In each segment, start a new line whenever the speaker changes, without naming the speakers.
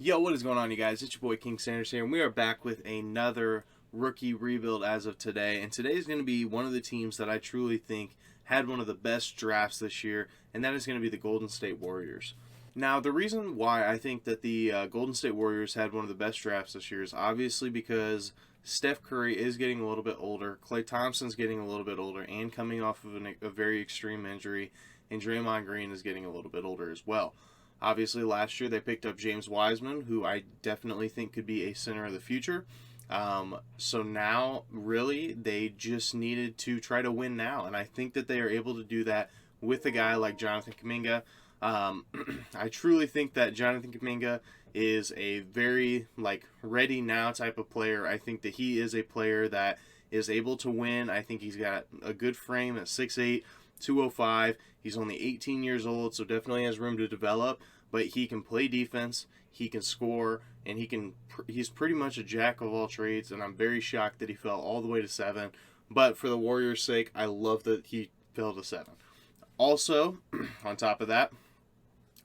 Yo, what is going on, you guys? It's your boy King Sanders here, and we are back with another rookie rebuild as of today. And today is going to be one of the teams that I truly think had one of the best drafts this year, and that is going to be the Golden State Warriors. Now, the reason why I think that the Golden State Warriors had one of the best drafts this year is obviously because Steph Curry is getting a little bit older, Klay Thompson's getting a little bit older, and coming off of a very extreme injury, and Draymond Green is getting a little bit older as well. Obviously, last year they picked up James Wiseman, who I definitely think could be a center of the future. So now, really, they just needed to try to win now, and I think that they are able to do that with a guy like Jonathan Kuminga. I truly think that Jonathan Kuminga is a very ready now type of player. I think that he is a player that is able to win. I think he's got a good frame at 6'8", 205. He's only 18 years old, so definitely has room to develop, but he can play defense, he can score, and he's pretty much a jack of all trades, and I'm very shocked that he fell all the way to 7. But for the Warriors' sake, I love that he fell to 7. Also, on top of that,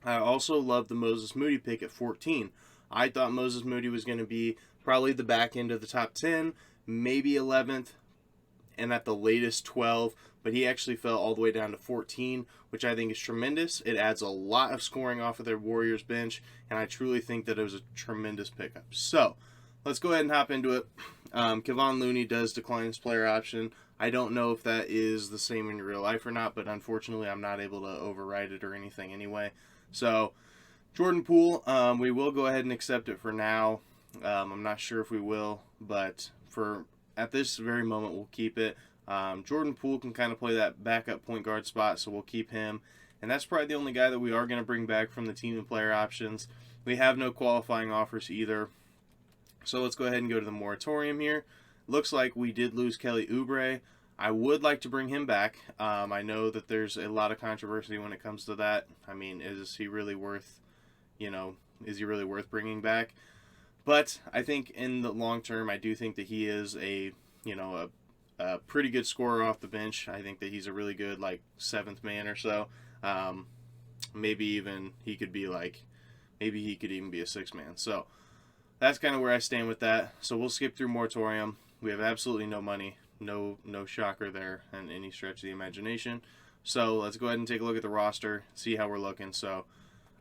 I also love the Moses Moody pick at 14. I thought Moses Moody was going to be probably the back end of the top 10, maybe 11th, and at the latest 12, but he actually fell all the way down to 14, which I think is tremendous. It adds a lot of scoring off of their Warriors bench, and I truly think that it was a tremendous pickup. So, let's go ahead and hop into it. Kevon Looney does decline his player option. I don't know if that is the same in real life or not, but unfortunately I'm not able to override it or anything anyway. So, Jordan Poole, we will go ahead and accept it for now. I'm not sure if we will, but at this very moment, we'll keep it. Jordan Poole can kind of play that backup point guard spot, so we'll keep him. And that's probably the only guy that we are going to bring back from the team and player options. We have no qualifying offers either. So let's go ahead and go to the moratorium here. Looks like we did lose Kelly Oubre. I would like to bring him back. I know that there's a lot of controversy when it comes to that. I mean, is he really worth bringing back? But I think in the long term, I do think that he is a pretty good scorer off the bench. I think that he's a really good 7th man or so. Maybe he could even be a 6th man. So that's kind of where I stand with that. So we'll skip through moratorium. We have absolutely no money. No shocker there in any stretch of the imagination. So let's go ahead and take a look at the roster, see how we're looking. So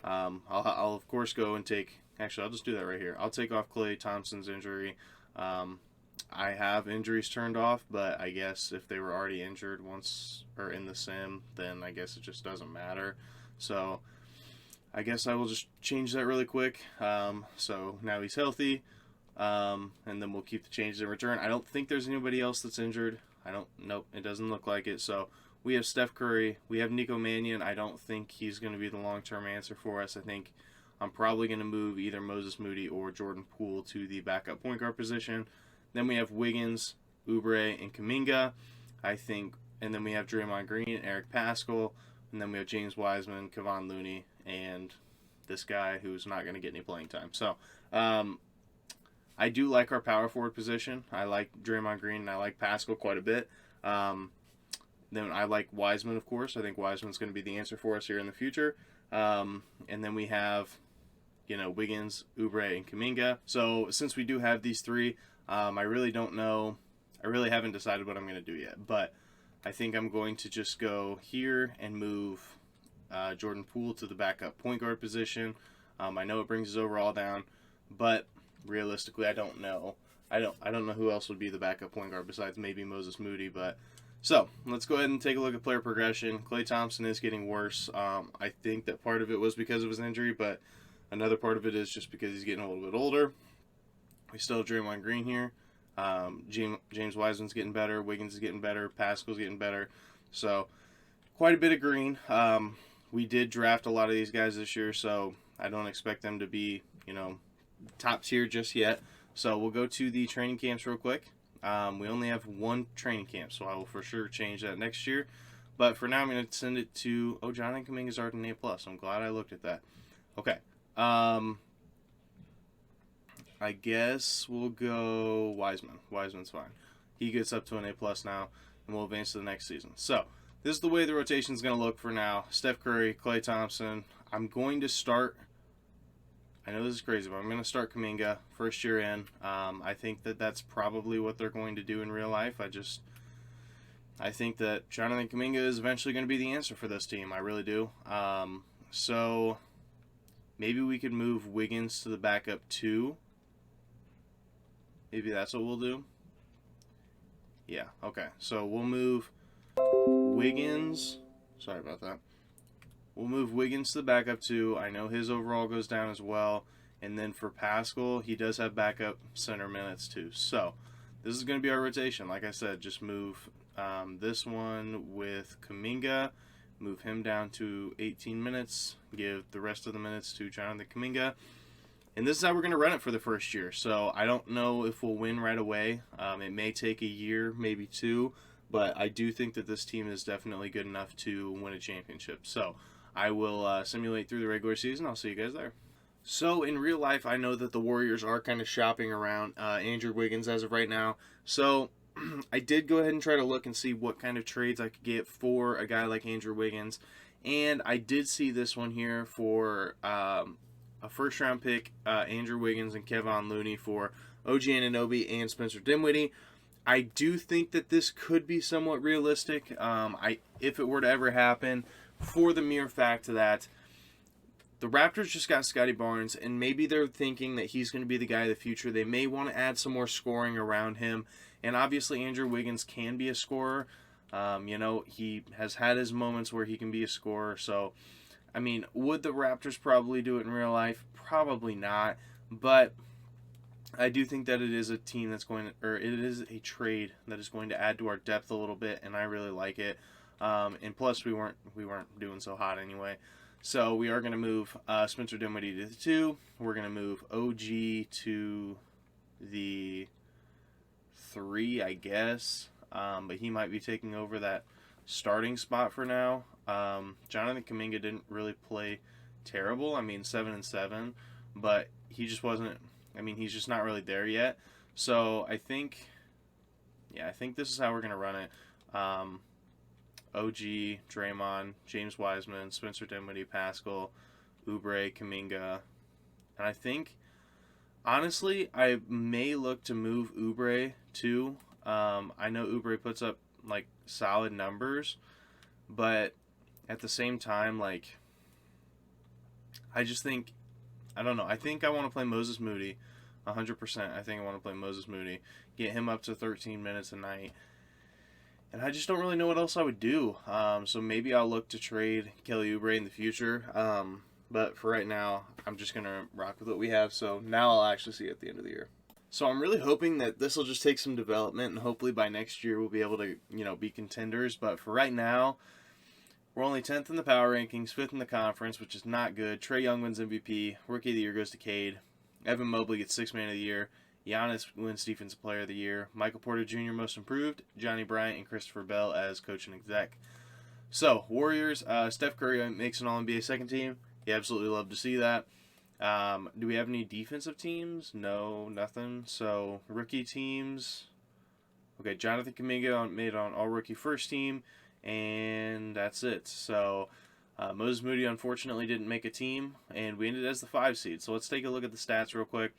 I'll of course go and take. Actually, I'll just do that right here. I'll take off Klay Thompson's injury. I have injuries turned off, but I guess if they were already injured once or in the sim, then I guess it just doesn't matter. So I guess I will just change that really quick. So now he's healthy, and then we'll keep the changes in return. I don't think there's anybody else that's injured. Nope, it doesn't look like it. So we have Steph Curry. We have Nico Mannion. I don't think he's going to be the long-term answer for us. I think I'm probably going to move either Moses Moody or Jordan Poole to the backup point guard position. Then we have Wiggins, Oubre, and Kuminga, I think. And then we have Draymond Green, Eric Paschall. And then we have James Wiseman, Kevon Looney, and this guy who's not going to get any playing time. So I do like our power forward position. I like Draymond Green, and I like Paschall quite a bit. Then I like Wiseman, of course. I think Wiseman's going to be the answer for us here in the future. And then we have Wiggins, Oubre, and Kuminga. So since we do have these three, I really don't know. I really haven't decided what I'm going to do yet. But I think I'm going to just go here and move Jordan Poole to the backup point guard position. I know it brings his overall down, but realistically, I don't know. I don't know who else would be the backup point guard besides maybe Moses Moody. But so let's go ahead and take a look at player progression. Klay Thompson is getting worse. I think that part of it was because of his injury, but another part of it is just because he's getting a little bit older. We still have Draymond Green here. James Wiseman's getting better. Wiggins is getting better. Paschall's getting better. So quite a bit of green. We did draft a lot of these guys this year, so I don't expect them to be, top tier just yet. So we'll go to the training camps real quick. We only have one training camp, so I will for sure change that next year. But for now, I'm going to send it to, Jonathan Kuminga's already an A+. I'm glad I looked at that. Okay. I guess we'll go Wiseman. Wiseman's fine. He gets up to an A+ now, and we'll advance to the next season. So, this is the way the rotation is going to look for now. Steph Curry, Klay Thompson. I'm going to start I know this is crazy, but I'm going to start Kuminga first year in. I think that that's probably what they're going to do in real life. I think that Jonathan Kuminga is eventually going to be the answer for this team. I really do. So maybe we could move Wiggins to the backup 2. Maybe that's what we'll do. Yeah, okay. So we'll move Wiggins. Sorry about that. We'll move Wiggins to the backup 2. I know his overall goes down as well. And then for Pascal, he does have backup center minutes too. So this is going to be our rotation. Like I said, just move this one with Kuminga. Move him down to 18 minutes. Give the rest of the minutes to Jonathan Kuminga. And this is how we're going to run it for the first year. So I don't know if we'll win right away. It may take a year, maybe 2. But I do think that this team is definitely good enough to win a championship. So I will simulate through the regular season. I'll see you guys there. So in real life, I know that the Warriors are kind of shopping around Andrew Wiggins as of right now. So I did go ahead and try to look and see what kind of trades I could get for a guy like Andrew Wiggins. And I did see this one here for a first-round pick, Andrew Wiggins and Kevon Looney for OG Anunoby and Spencer Dinwiddie. I do think that this could be somewhat realistic. If it were to ever happen, for the mere fact that the Raptors just got Scotty Barnes, and maybe they're thinking that he's going to be the guy of the future. They may want to add some more scoring around him, and obviously Andrew Wiggins can be a scorer. He has had his moments where he can be a scorer. So, I mean, would the Raptors probably do it in real life? Probably not, but I do think that it is a team that's going to, or it is a trade that is going to add to our depth a little bit, and I really like it. And plus, we weren't doing so hot anyway. So we are going to move Spencer Dinwiddie to the 2. We're going to move OG to the 3, I guess. But he might be taking over that starting spot for now. Jonathan Kuminga didn't really play terrible. I mean, 7-7, but he just wasn't. I mean, he's just not really there yet. So I think this is how we're gonna run it. OG, Draymond, James Wiseman, Spencer Dinwiddie, Pascal, Oubre, Kuminga, and I think, honestly, I may look to move Oubre too. I know Oubre puts up like solid numbers, but at the same time, like, I just think, I don't know. I think I want to play Moses Moody, 100%. I think I want to play Moses Moody, get him up to 13 minutes a night. And I just don't really know what else I would do. So maybe I'll look to trade Kelly Oubre in the future. But for right now, I'm just going to rock with what we have. So now I'll actually see it at the end of the year. So I'm really hoping that this will just take some development, and hopefully by next year we'll be able to, be contenders. But for right now, we're only 10th in the power rankings, 5th in the conference, which is not good. Trae Young wins MVP. Rookie of the Year goes to Cade. Evan Mobley gets 6th Man of the Year. Giannis wins Defensive Player of the Year. Michael Porter Jr. Most Improved. Johnny Bryant and Christopher Bell as coach and exec. So, Warriors, Steph Curry makes an All-NBA second team. You absolutely love to see that. Do we have any defensive teams? No, nothing. So, rookie teams. Okay, Jonathan Kuminga made on All-Rookie first team. And that's it. So, Moses Moody unfortunately didn't make a team. And we ended as the 5 seed. So, let's take a look at the stats real quick.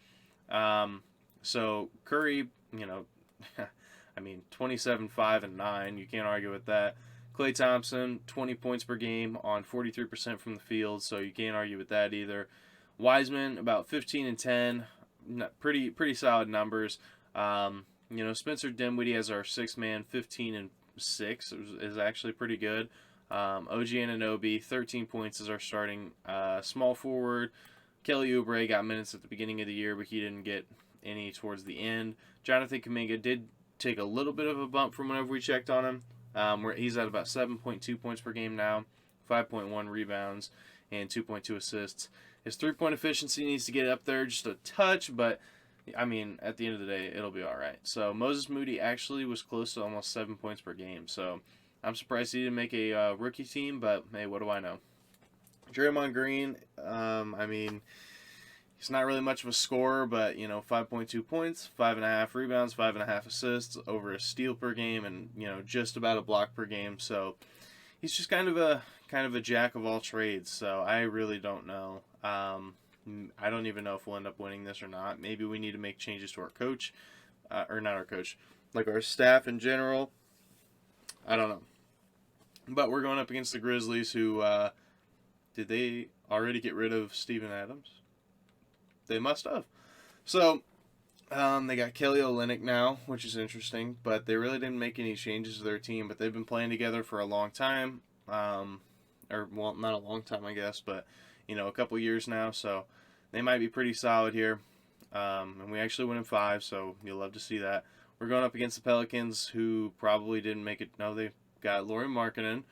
So Curry, I mean, 27, 5, and 9. You can't argue with that. Klay Thompson, 20 points per game on 43% from the field, so you can't argue with that either. Wiseman, about 15 and 10, pretty solid numbers. Spencer Dinwiddie as our 6th man, 15 and 6 is actually pretty good. OG Anunoby, 13 points as our starting small forward. Kelly Oubre got minutes at the beginning of the year, but he didn't get any towards the end. Jonathan Kuminga did take a little bit of a bump from whenever we checked on him. Where he's at about 7.2 points per game now, 5.1 rebounds, and 2.2 assists. His three-point efficiency needs to get up there just a touch, but, I mean, at the end of the day, it'll be all right. So Moses Moody actually was close to almost 7 points per game. So I'm surprised he didn't make a rookie team, but, hey, what do I know? Draymond Green, he's not really much of a scorer, but, 5.2 points, 5.5 rebounds, 5.5 assists, over a steal per game, and, just about a block per game. So he's just kind of a jack of all trades. So I really don't know. I don't even know if we'll end up winning this or not. Maybe we need to make changes to our coach, or not our coach, like our staff in general. I don't know. But we're going up against the Grizzlies, who, did they already get rid of Steven Adams? They must have. So, they got Kelly Olynyk now, which is interesting, but they really didn't make any changes to their team, but they've been playing together for a long time. Or, well, not a long time, I guess, but, a couple years now, so they might be pretty solid here. And we actually went in 5, so you'll love to see that. We're going up against the Pelicans, who probably didn't make it. No, they got Lauri Markkanen.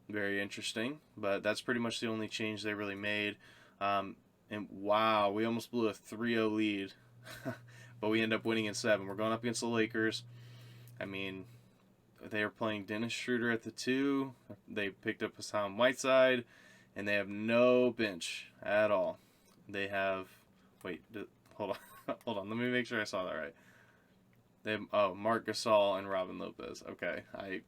Very interesting, but that's pretty much the only change they really made. And wow, we almost blew a 3-0 lead, but we end up winning in 7. We're going up against the Lakers. I mean, they are playing Dennis Schroeder at the 2. They picked up Hassan Whiteside, and they have no bench at all. They have, hold on, hold on. Let me make sure I saw that right. They have, Marc Gasol and Robin Lopez. Okay, I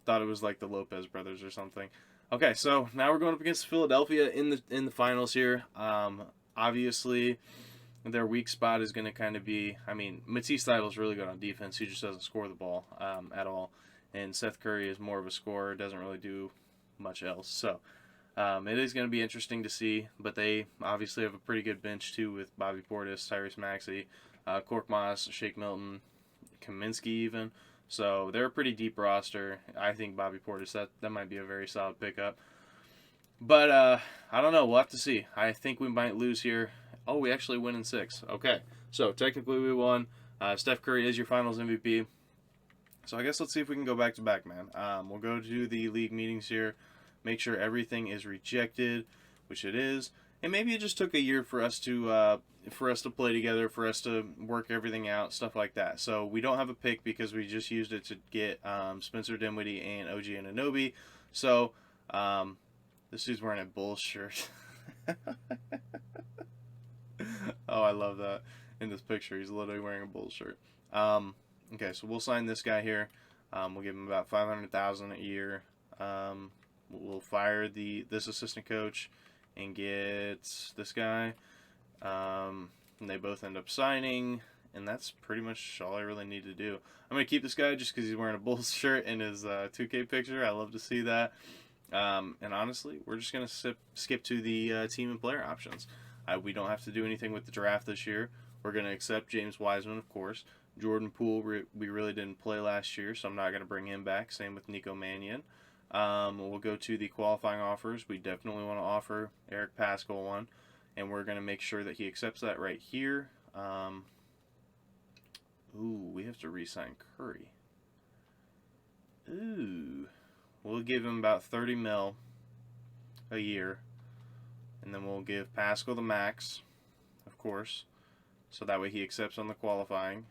thought it was like the Lopez brothers or something. Okay, so now we're going up against Philadelphia in the finals here. Obviously, their weak spot is going to kind of be, Matisse Thybulle is really good on defense. He just doesn't score the ball at all. And Seth Curry is more of a scorer, doesn't really do much else. So it is going to be interesting to see. But they obviously have a pretty good bench, too, with Bobby Portis, Tyrese Maxey, Korkmaz, Shake Milton, Kaminsky even. So they're a pretty deep roster. I think Bobby Portis, that might be a very solid pickup. But I don't know. We'll have to see. I think we might lose here. Oh, we actually win in 6. Okay. So technically we won. Steph Curry is your finals MVP. So I guess let's see if we can go back-to-back, man. We'll go to the league meetings here. Make sure everything is rejected, which it is. And maybe it just took a year for us to play together, for us to work everything out, stuff like that. So we don't have a pick because we just used it to get Spencer Dinwiddie and OG Anunoby. So this dude's wearing a Bulls shirt. Oh, I love that. In this picture, he's literally wearing a Bulls shirt. Okay, so we'll sign this guy here. We'll give him about $500,000 a year. We'll fire this assistant coach and get this guy. And they both end up signing, and that's pretty much all I really need to do. I'm going to keep this guy just because he's wearing a Bulls shirt in his 2K picture. I love to see that. And honestly, we're just going to skip to the team and player options. We don't have to do anything with the draft this year. We're going to accept James Wiseman, of course. Jordan Poole, we really didn't play last year, so I'm not going to bring him back. Same with Nico Mannion. We'll go to the qualifying offers. We definitely want to offer Eric Paschall one, and we're going to make sure that he accepts that right here. We have to re-sign Curry. We'll give him about $30 million a year, and then we'll give Paschall the max, of course, so that way he accepts on the qualifying.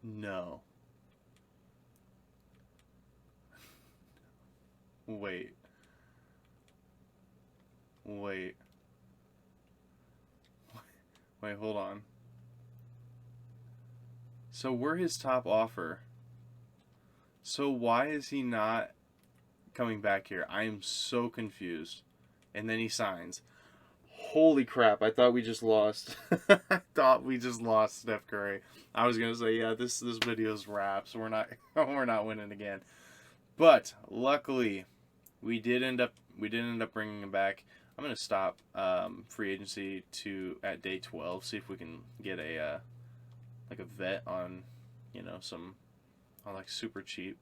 No. Wait, hold on. So we're his top offer. So why is he not coming back here? I am so confused. And then he signs. Holy crap, I thought we just lost. I thought we just lost Steph Curry. I was gonna say, yeah, this video's wraps. We're not winning again. But luckily, we did end up bringing him back. I'm gonna stop free agency at day 12. See if we can get a vet on, like super cheap.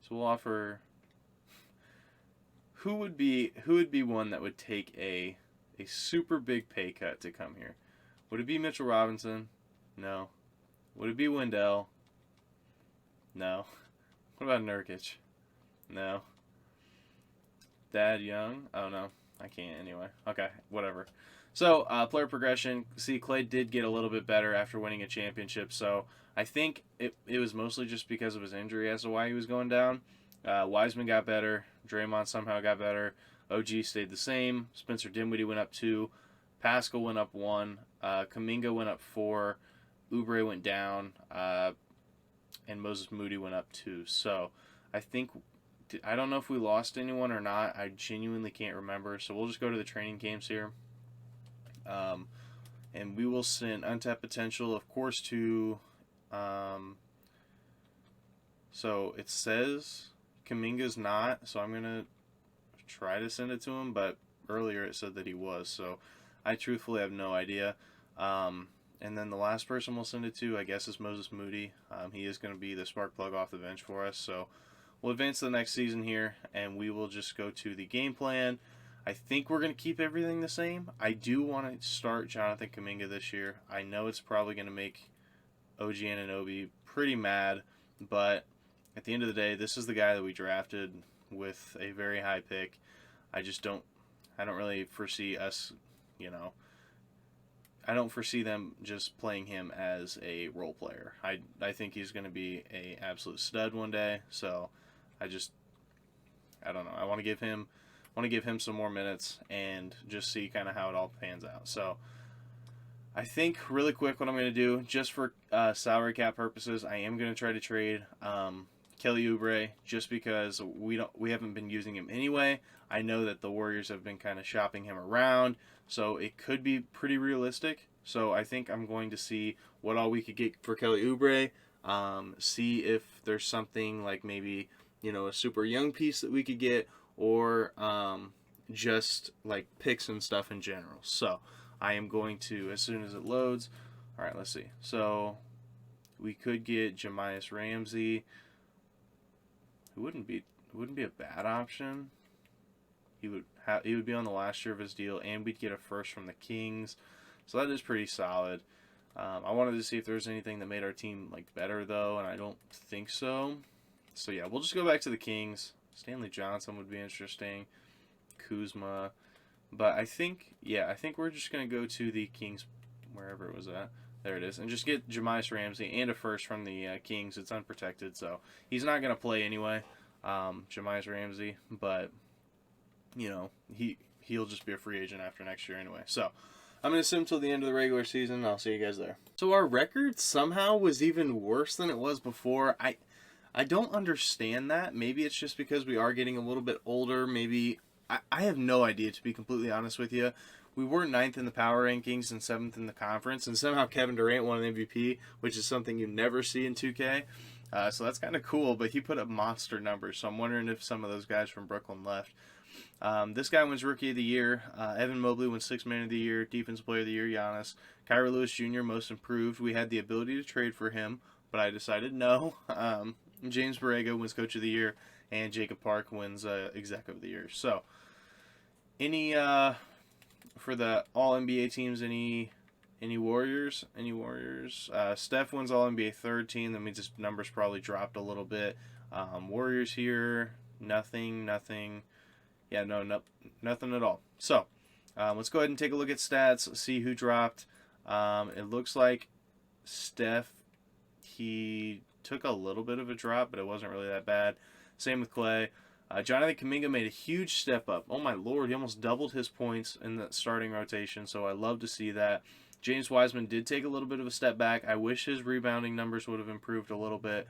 So we'll offer. Who would be one that would take a super big pay cut to come here? Would it be Mitchell Robinson? No. Would it be Wendell? No. What about Nurkic? No. Thad Young? Oh, no. I can't anyway. Okay, whatever. So, player progression. See, Clay did get a little bit better after winning a championship, so I think it was mostly just because of his injury as to why he was going down. Wiseman got better. Draymond somehow got better. OG stayed the same. Spencer Dinwiddie went up 2. Paschall went up 1. Kuminga went up 4. Oubre went down. and Moses Moody went up 2. So I don't know if we lost anyone or not. I genuinely can't remember. So we'll just go to the training camps here. And we will send untapped potential, of course, to... so it says Kuminga's not, so I'm going to try to send it to him, but earlier it said that he was, so I truthfully have no idea. And then the last person we'll send it to, I guess, is Moses Moody. He is going to be the spark plug off the bench for us, so we'll advance to the next season here, and we will just go to the game plan. I think we're going to keep everything the same. I do want to start Jonathan Kuminga this year. I know it's probably going to make OG Anunoby pretty mad, but at the end of the day, this is the guy that we drafted with a very high pick. I don't really foresee us, I don't foresee them just playing him as a role player. I think he's going to be a absolute stud one day, so I don't know. I want to give him some more minutes and just see kind of how it all pans out. So I think really quick what I'm going to do, just for salary cap purposes, I am going to try to trade Kelly Oubre, just because we haven't been using him anyway. I know that the Warriors have been kind of shopping him around, so it could be pretty realistic. So I think I'm going to see what all we could get for Kelly Oubre, see if there's something like maybe, a super young piece that we could get, or just like picks and stuff in general. So I am going to, as soon as it loads, all right, let's see. So we could get Jahmias Ramsey. It wouldn't be a bad option. He would be on the last year of his deal, and we'd get a first from the Kings, so that is pretty solid. I wanted to see if there was anything that made our team better though, and I don't think so. So yeah, we'll just go back to the Kings. Stanley Johnson would be interesting. Kuzma, but I think we're just gonna go to the Kings, wherever it was at. There it is. And just get Jahmias Ramsey and a first from the Kings. It's unprotected, so he's not going to play anyway, Jahmias Ramsey. But, he'll just be a free agent after next year anyway. So I'm going to assume till the end of the regular season. I'll see you guys there. So our record somehow was even worse than it was before. I don't understand that. Maybe it's just because we are getting a little bit older. Maybe I have no idea, to be completely honest with you. We were 9th in the power rankings and 7th in the conference, and somehow Kevin Durant won an MVP, which is something you never see in 2K. So that's kind of cool, but he put up monster numbers, so I'm wondering if some of those guys from Brooklyn left. This guy wins Rookie of the Year. Evan Mobley wins Sixth Man of the Year. Defensive Player of the Year, Giannis. Kyra Lewis Jr., Most Improved. We had the ability to trade for him, but I decided no. James Borrego wins Coach of the Year, and Jacob Park wins Exec of the Year. So, for the All-NBA teams, any Warriors? Any Warriors? Steph wins All-NBA third team. That means his numbers probably dropped a little bit. Warriors here, nothing. Yeah, no, nothing at all. So, let's go ahead and take a look at stats, see who dropped. It looks like Steph, he took a little bit of a drop, but it wasn't really that bad. Same with Clay. Jonathan Kuminga made a huge step up. Oh my lord, he almost doubled his points in the starting rotation, so I love to see that. James Wiseman did take a little bit of a step back. I wish his rebounding numbers would have improved a little bit,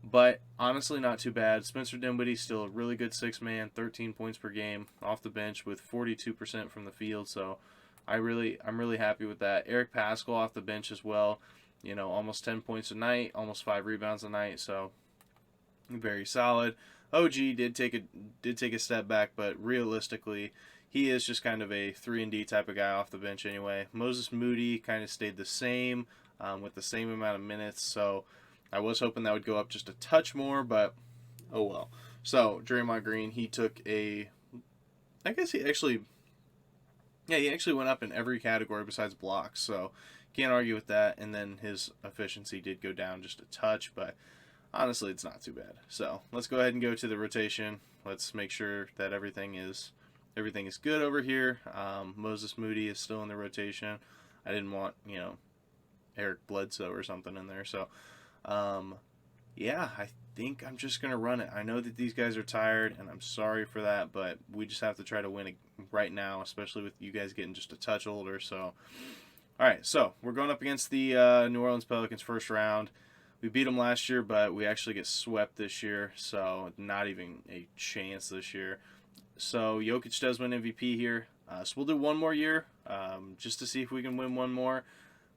but honestly not too bad. Spencer Dinwiddie still a really good 6-man, 13 points per game off the bench with 42% from the field, so I'm really happy with that. Eric Paschall off the bench as well, almost 10 points a night, almost 5 rebounds a night, so very solid. OG did take a step back, but realistically, he is just kind of a 3-and-D type of guy off the bench anyway. Moses Moody kind of stayed the same with the same amount of minutes, so I was hoping that would go up just a touch more, but oh well. So Draymond Green, he took he actually went up in every category besides blocks, so can't argue with that. And then his efficiency did go down just a touch, but honestly, it's not too bad. So let's go ahead and go to the rotation. Let's make sure that everything is good over here. Moses Moody is still in the rotation. I didn't want, Eric Bledsoe or something in there. So, yeah, I think I'm just going to run it. I know that these guys are tired, and I'm sorry for that, but we just have to try to win it right now, especially with you guys getting just a touch older. So, all right, so we're going up against the New Orleans Pelicans first round. We beat them last year, but we actually get swept this year, so not even a chance this year. So Jokic does win MVP here. So we'll do one more year, just to see if we can win one more.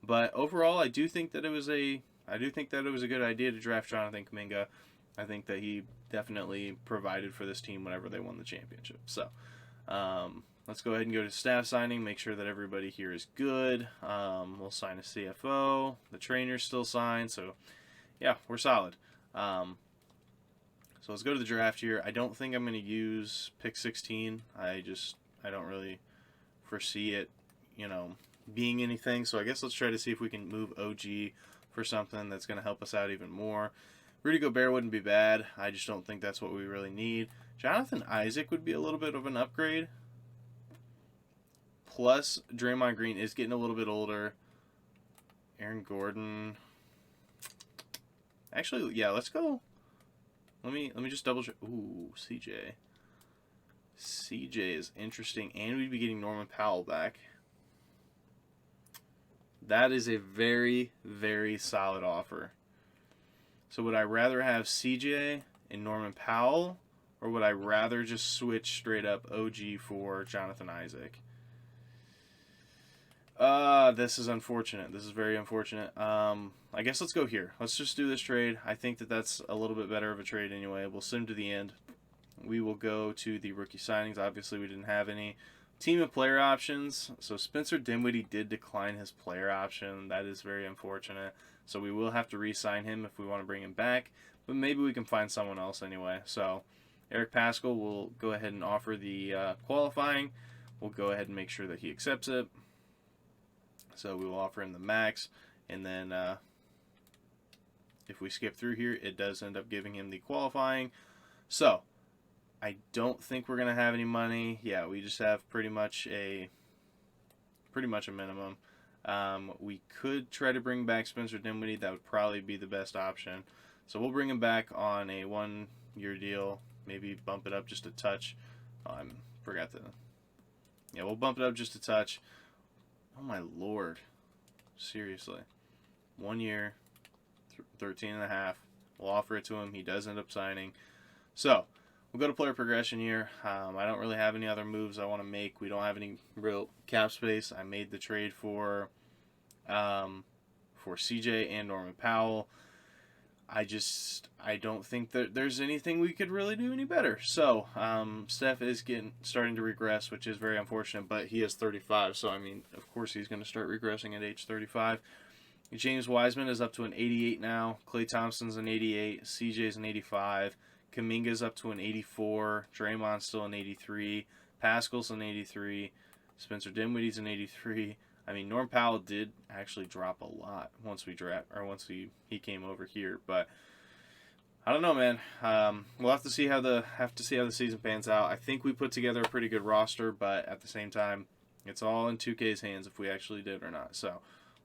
But overall, I do think that it was a good idea to draft Jonathan Kuminga. I think that he definitely provided for this team whenever they won the championship. So let's go ahead and go to staff signing, make sure that everybody here is good. We'll sign a CFO. The trainer's still signed, so yeah, we're solid. So let's go to the draft here. I don't think I'm going to use pick 16. I don't really foresee it, being anything. So I guess let's try to see if we can move OG for something that's going to help us out even more. Rudy Gobert wouldn't be bad. I just don't think that's what we really need. Jonathan Isaac would be a little bit of an upgrade. Plus, Draymond Green is getting a little bit older. Aaron Gordon. Actually, yeah, let's go. Let me just double check. Ooh, CJ. CJ is interesting, and we'd be getting Norman Powell back. That is a very, very solid offer. So would I rather have CJ and Norman Powell, or would I rather just switch straight up OG for Jonathan Isaac? This is unfortunate. This is very unfortunate. I guess let's go here. Let's just do this trade. I think that that's a little bit better of a trade anyway. We'll send him to the end. We will go to the rookie signings. Obviously, we didn't have any. Team of player options. So Spencer Dinwiddie did decline his player option. That is very unfortunate. So we will have to re-sign him if we want to bring him back. But maybe we can find someone else anyway. So Eric Paschall will go ahead and offer the qualifying. We'll go ahead and make sure that he accepts it. So we will offer him the max. And then if we skip through here, it does end up giving him the qualifying. So I don't think we're going to have any money. Yeah, we just have pretty much a minimum. We could try to bring back Spencer Dinwiddie. That would probably be the best option. So we'll bring him back on a 1-year deal. Maybe bump it up just a touch. Yeah, we'll bump it up just a touch. Oh my lord. Seriously. 1 year, 13.5. We'll offer it to him. He does end up signing. So we'll go to player progression here. I don't really have any other moves I want to make. We don't have any real cap space. I made the trade for CJ and Norman Powell. I don't think that there's anything we could really do any better. So Steph is starting to regress, which is very unfortunate, but he is 35, so I mean, of course he's going to start regressing at age 35. James Wiseman is up to an 88 now. Klay Thompson's an 88. CJ's an 85. Kuminga's up to an 84. Draymond's still an 83. Paschall's an 83. Spencer Dinwiddie's an 83. I mean, Norm Powell did actually drop a lot once he came over here, but I don't know, man. We'll have to see how the season pans out. I think we put together a pretty good roster, but at the same time, it's all in 2K's hands if we actually did or not. So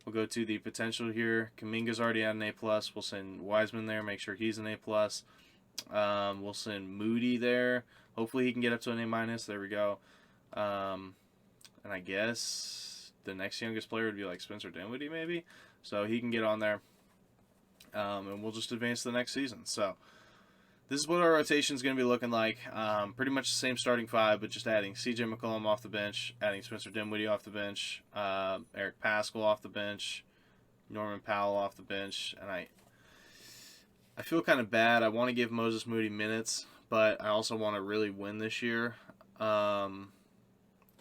we'll go to the potential here. Kuminga's already at an A+. We'll send Wiseman there, make sure he's an A+. We'll send Moody there. Hopefully he can get up to an A-. There we go. And I guess the next youngest player would be like Spencer Dinwiddie maybe. So he can get on there. And we'll just advance to the next season. So this is what our rotation is going to be looking like. Pretty much the same starting five, but just adding CJ McCollum off the bench, adding Spencer Dinwiddie off the bench, Eric Paschall off the bench, Norman Powell off the bench, and I feel kind of bad. I want to give Moses Moody minutes, but I also want to really win this year.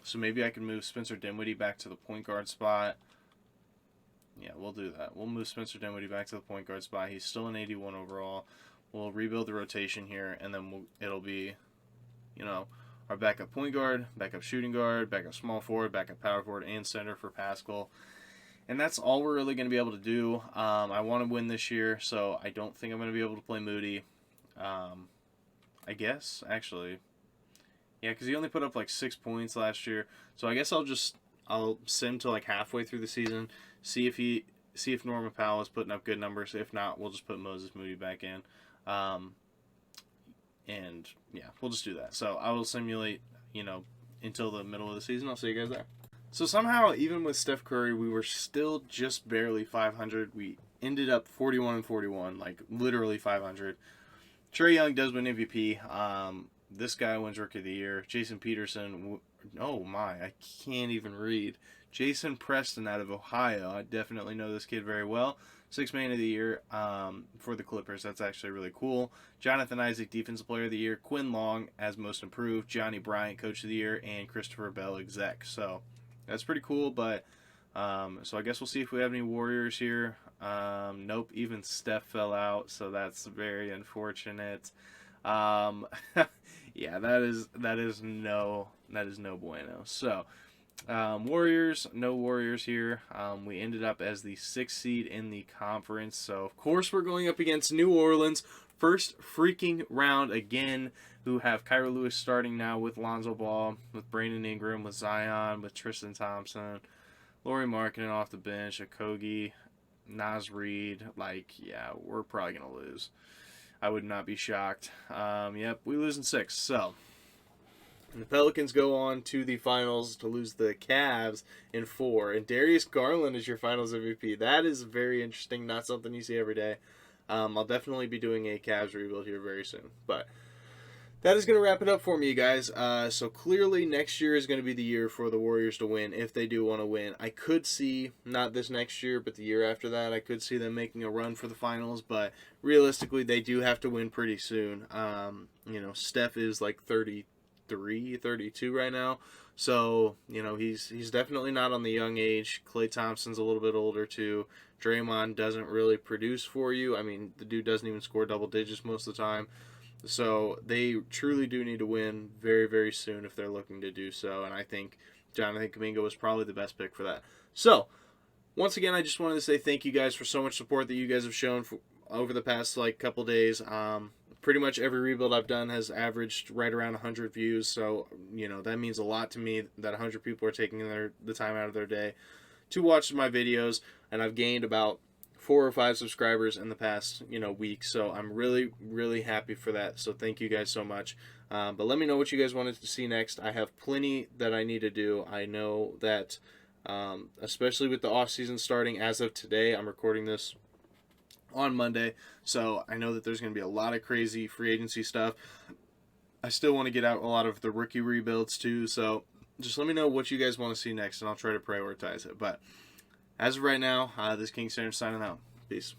So maybe I can move Spencer Dinwiddie back to the point guard spot. Yeah, we'll do that. We'll move Spencer Dinwiddie back to the point guard spot. He's still an 81 overall. We'll rebuild the rotation here, and then it'll be, our backup point guard, backup shooting guard, backup small forward, backup power forward, and center for Paschall. And that's all we're really going to be able to do. I want to win this year, so I don't think I'm going to be able to play Moody. I guess, actually. Yeah, because he only put up like 6 points last year. So I guess I'll sim to like halfway through the season, see if Norman Powell is putting up good numbers. If not, we'll just put Moses Moody back in. And yeah, we'll just do that. So I will simulate, until the middle of the season. I'll see you guys there. So somehow, even with Steph Curry, we were still just barely 500. We ended up 41-41, like literally 500. Trae Young does win MVP. This guy wins Rookie of the Year. Jason Peterson, oh my, I can't even read. Jason Preston out of Ohio. I definitely know this kid very well. Sixth Man of the Year for the Clippers. That's actually really cool. Jonathan Isaac, Defensive Player of the Year. Quinn Long as Most Improved. Johnny Bryant, Coach of the Year. And Christopher Bell, Exec. So that's pretty cool. But so I guess we'll see if we have any Warriors here. Nope, even Steph fell out. So that's very unfortunate. Yeah, that is no bueno. So. Warriors, no Warriors here. We ended up as the 6th seed in the conference. So, of course, we're going up against New Orleans. First freaking round again, who have Kyra Lewis starting now with Lonzo Ball, with Brandon Ingram, with Zion, with Tristan Thompson, Lauri Markkanen off the bench, Okogie, Naz Reid. Like, yeah, we're probably going to lose. I would not be shocked. Yep, we lose in 6. So, and the Pelicans go on to the finals to lose the Cavs in 4. And Darius Garland is your finals MVP. That is very interesting. Not something you see every day. I'll definitely be doing a Cavs rebuild here very soon. But that is going to wrap it up for me, you guys. So clearly next year is going to be the year for the Warriors to win, if they do want to win. I could see, not this next year, but the year after that, I could see them making a run for the finals. But realistically, they do have to win pretty soon. Steph is like 32 right now, so he's definitely not on the young age. Klay Thompson's a little bit older too. Draymond doesn't really produce for you. I mean, the dude doesn't even score double digits most of the time. So they truly do need to win very, very soon if they're looking to do so. And I think Jonathan Kuminga was probably the best pick for that. So once again, I just wanted to say thank you guys for so much support that you guys have shown over the past couple days. Pretty much every rebuild I've done has averaged right around 100 views, so that means a lot to me that 100 people are taking the time out of their day to watch my videos, and I've gained about 4 or 5 subscribers in the past week, so I'm really, really happy for that. So thank you guys so much. But let me know what you guys wanted to see next. I have plenty that I need to do. I know that, especially with the off season starting as of today, I'm recording this on Monday, so I know that there's going to be a lot of crazy free agency stuff. I still want to get out a lot of the rookie rebuilds too, so just let me know what you guys want to see next, and I'll try to prioritize it. But as of right now, this King Standard signing out. Peace.